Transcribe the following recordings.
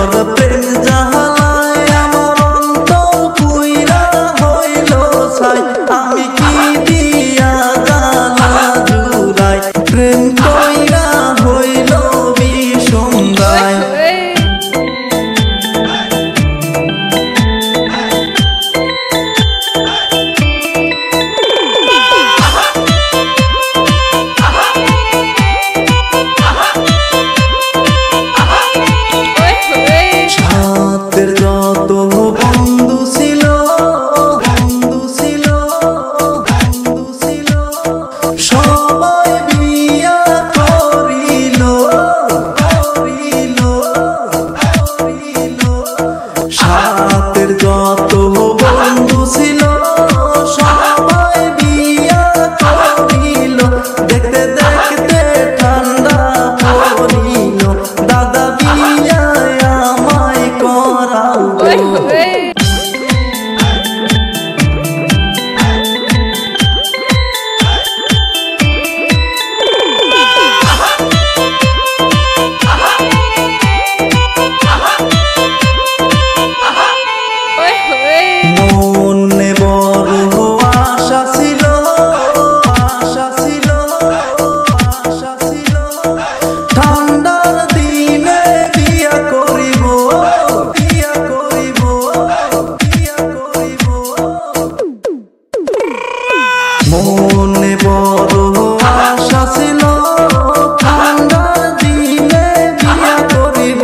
তোর প্রেম জাহালায় আমার অন্তর পুইরা হইল ছাই। আমি কি দিয়া জ্বালা জুড়াই প্রেম কইরা হইল বিষম দায়। মনে বড় আশা ছিল ঠান্ডার দিনে বিয়া করিব,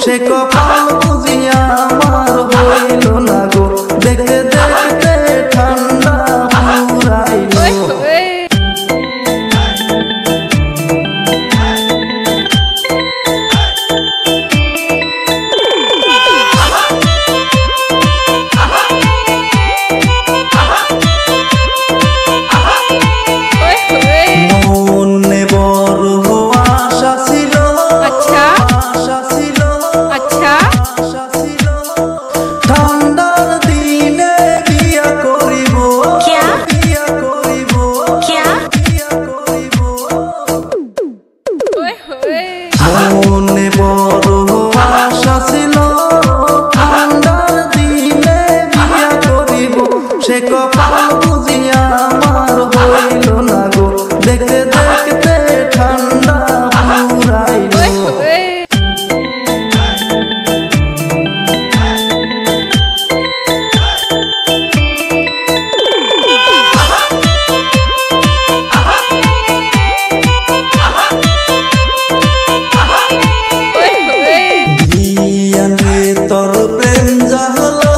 সে কপাল বুঝিয়া আমার হইল না গো। দেখতে দেখতে ঠান্ডা পুরাইল। মনে বড় আশা ছিল ঠান্ডার দিনে বিয়া করিব, সে কপাল বুঝিয়া আমার হইল না গো। দেখতে দেখতে ঠান্ডা পুরাইল। তোর প্রেম জাহালা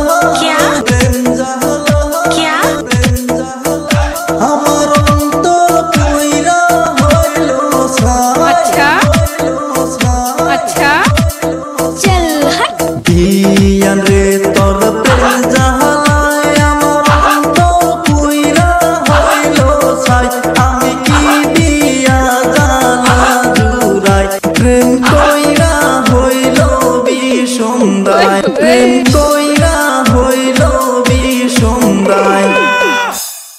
প্রেম জাহালা প্রেম জাহালা আমার অন্তর পুইরা হইল ছাই। আচ্ছা আচ্ছা চল হট দিয়ান রে তোর প্রেম জাহালায় আমার অন্তর পুইরা হইল ছাই। আমি কি দিয়া জ্বালা জুড়াই প্রেম কইরা হইল বিষম দায়। প্রেম কই